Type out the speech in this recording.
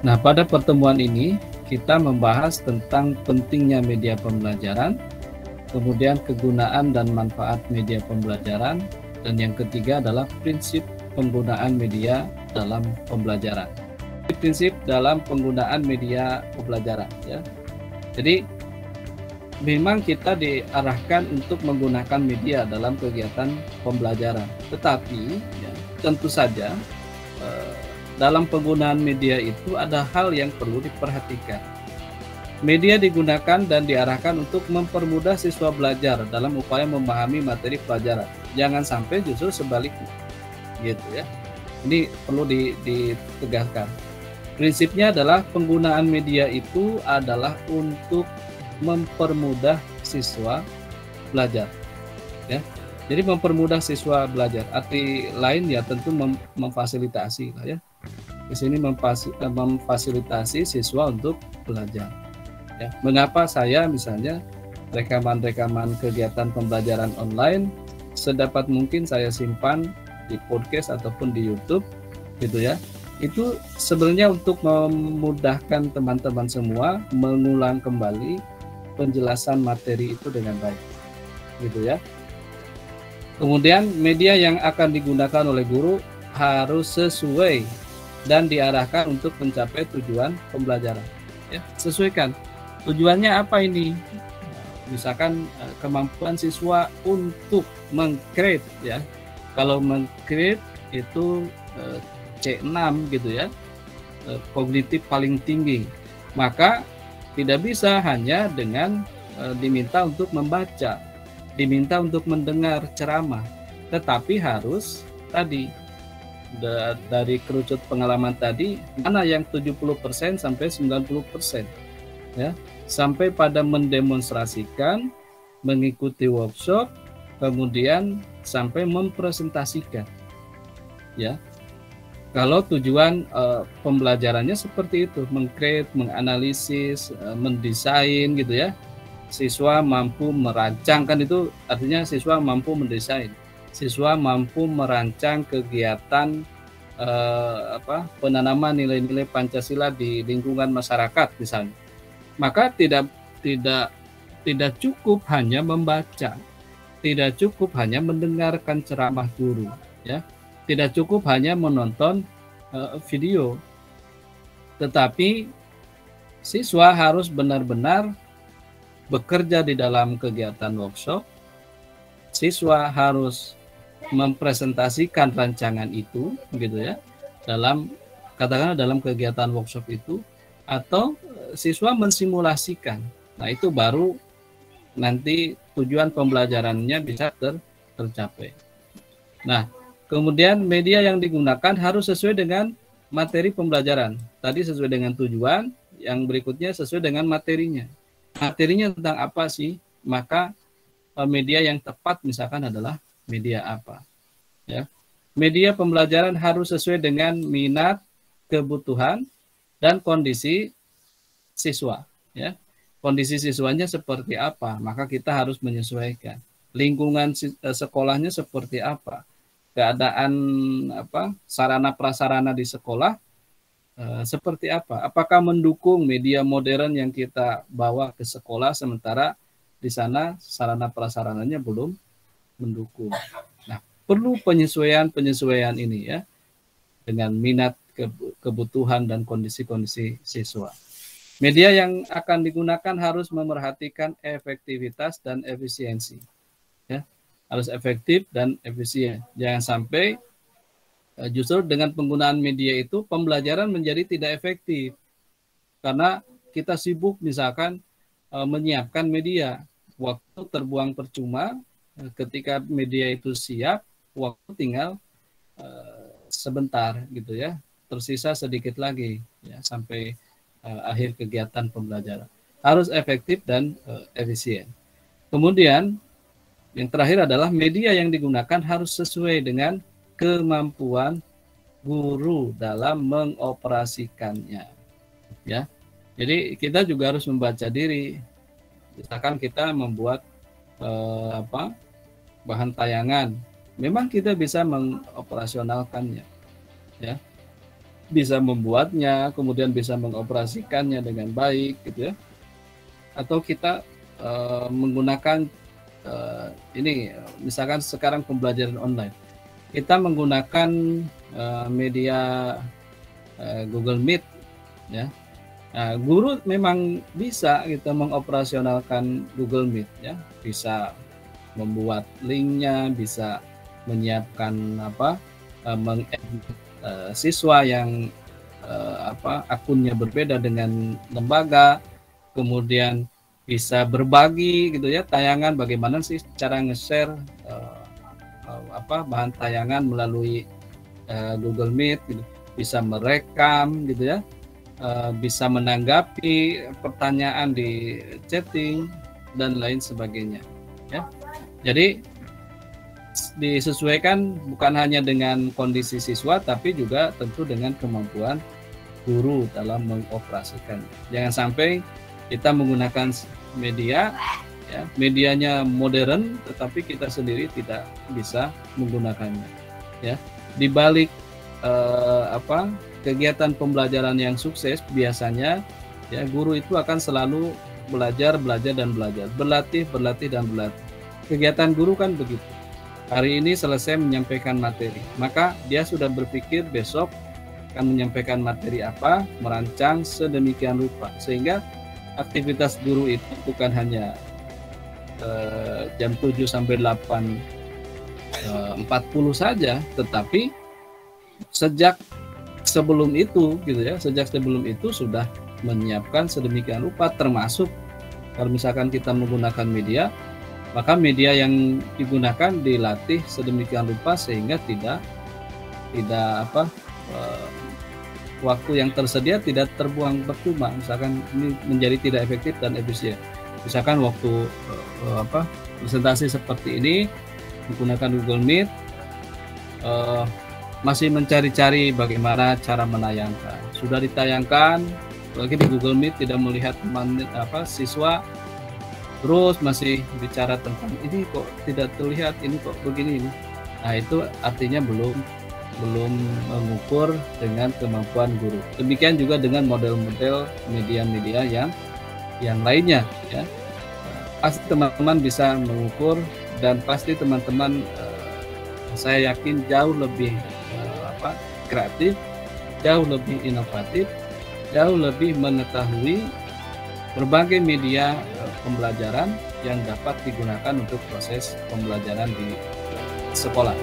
Nah, pada pertemuan ini kita membahas tentang pentingnya media pembelajaran, kemudian kegunaan dan manfaat media pembelajaran, dan yang ketiga adalah prinsip penggunaan media dalam pembelajaran. Prinsip dalam penggunaan media pembelajaran, ya. Jadi memang kita diarahkan untuk menggunakan media dalam kegiatan pembelajaran, tetapi ya, tentu saja dalam penggunaan media itu ada hal yang perlu diperhatikan. Media digunakan dan diarahkan untuk mempermudah siswa belajar dalam upaya memahami materi pelajaran. Jangan sampai justru sebaliknya, gitu ya. Ini perlu ditegaskan. Prinsipnya adalah penggunaan media itu adalah untuk mempermudah siswa belajar, ya. Jadi mempermudah siswa belajar. Arti lain ya tentu memfasilitasi lah ya. Di sini memfasilitasi siswa untuk belajar. Ya, mengapa saya misalnya rekaman-rekaman kegiatan pembelajaran online sedapat mungkin saya simpan di podcast ataupun di YouTube, gitu ya. Itu sebenarnya untuk memudahkan teman-teman semua mengulang kembali penjelasan materi itu dengan baik, gitu ya. Kemudian media yang akan digunakan oleh guru harus sesuai dan diarahkan untuk mencapai tujuan pembelajaran. Ya, sesuaikan. Tujuannya apa ini? Misalkan kemampuan siswa untuk meng-create, ya. Kalau meng-create itu C6 gitu ya, kognitif paling tinggi. Maka tidak bisa hanya dengan diminta untuk membaca, diminta untuk mendengar ceramah, tetapi harus tadi dari kerucut pengalaman tadi, mana yang 70% sampai 90%, ya, sampai pada mendemonstrasikan, mengikuti workshop, kemudian sampai mempresentasikan, ya. Kalau tujuan pembelajarannya seperti itu, meng-create, menganalisis, mendesain gitu ya. Siswa mampu merancang, kan itu artinya siswa mampu mendesain. Siswa mampu merancang kegiatan penanaman nilai-nilai Pancasila di lingkungan masyarakat misalnya. Maka tidak cukup hanya membaca, tidak cukup hanya mendengarkan ceramah guru, ya. Tidak cukup hanya menonton video, tetapi siswa harus benar-benar bekerja di dalam kegiatan workshop. Siswa harus mempresentasikan rancangan itu, gitu ya, dalam katakanlah dalam kegiatan workshop itu, atau siswa mensimulasikan. Nah, itu baru nanti tujuan pembelajarannya bisa tercapai. Nah, kemudian media yang digunakan harus sesuai dengan materi pembelajaran. Tadi sesuai dengan tujuan, yang berikutnya sesuai dengan materinya. Materinya tentang apa sih? Maka media yang tepat misalkan adalah media apa, ya. Media pembelajaran harus sesuai dengan minat, kebutuhan, dan kondisi siswa, ya. Kondisi siswanya seperti apa, maka kita harus menyesuaikan. Lingkungan sekolahnya seperti apa, keadaan sarana prasarana di sekolah seperti apa, apakah mendukung media modern yang kita bawa ke sekolah sementara di sana sarana prasarananya belum mendukung. Nah, perlu penyesuaian ini ya dengan minat, kebutuhan dan kondisi-kondisi siswa. Media yang akan digunakan harus memerhatikan efektivitas dan efisiensi, ya. Harus efektif dan efisien. Jangan sampai justru dengan penggunaan media itu pembelajaran menjadi tidak efektif karena kita sibuk misalkan menyiapkan media. Waktu terbuang percuma. Ketika media itu siap, waktu tinggal sebentar gitu ya, tersisa sedikit lagi ya sampai akhir kegiatan pembelajaran. Harus efektif dan efisien. Kemudian yang terakhir adalah media yang digunakan harus sesuai dengan kemampuan guru dalam mengoperasikannya, ya. Jadi kita juga harus membaca diri. Misalkan kita membuat bahan tayangan, memang kita bisa mengoperasionalkannya, ya. bisa membuatnya, kemudian bisa mengoperasikannya dengan baik, gitu ya. Atau kita menggunakan ini, misalkan sekarang pembelajaran online, kita menggunakan media Google Meet, ya. Nah, guru memang bisa kita mengoperasionalkan Google Meet, ya, bisa membuat linknya, bisa menyiapkan siswa yang akunnya berbeda dengan lembaga, kemudian bisa berbagi gitu ya tayangan, bagaimana sih cara nge-share bahan tayangan melalui Google Meet gitu. Bisa merekam gitu ya, bisa menanggapi pertanyaan di chatting dan lain sebagainya ya. Jadi disesuaikan bukan hanya dengan kondisi siswa tapi juga tentu dengan kemampuan guru dalam mengoperasikan. Jangan sampai kita menggunakan media ya, medianya modern tetapi kita sendiri tidak bisa menggunakannya ya. Di balik kegiatan pembelajaran yang sukses biasanya ya guru itu akan selalu belajar dan belajar, berlatih dan berlatih. Kegiatan guru kan begitu. Hari ini selesai menyampaikan materi, maka dia sudah berpikir besok akan menyampaikan materi apa, merancang sedemikian rupa sehingga aktivitas guru itu bukan hanya jam 7 sampai 8:40 saja, tetapi sejak sebelum itu sudah menyiapkan sedemikian rupa, termasuk kalau misalkan kita menggunakan media, maka media yang digunakan dilatih sedemikian rupa sehingga tidak waktu yang tersedia tidak terbuang percuma. Misalkan ini menjadi tidak efektif dan efisien. Misalkan waktu presentasi seperti ini menggunakan Google Meet, masih mencari-cari bagaimana cara menayangkan. Sudah ditayangkan, lagi di Google Meet tidak melihat siswa, terus masih bicara tentang ini kok tidak terlihat, ini kok begini ini. Nah itu artinya belum mengukur dengan kemampuan guru. Demikian juga dengan model-model media-media yang lainnya ya. Pasti teman-teman bisa mengukur dan pasti teman-teman saya yakin jauh lebih kreatif, jauh lebih inovatif, jauh lebih mengetahui berbagai media pembelajaran yang dapat digunakan untuk proses pembelajaran di sekolah.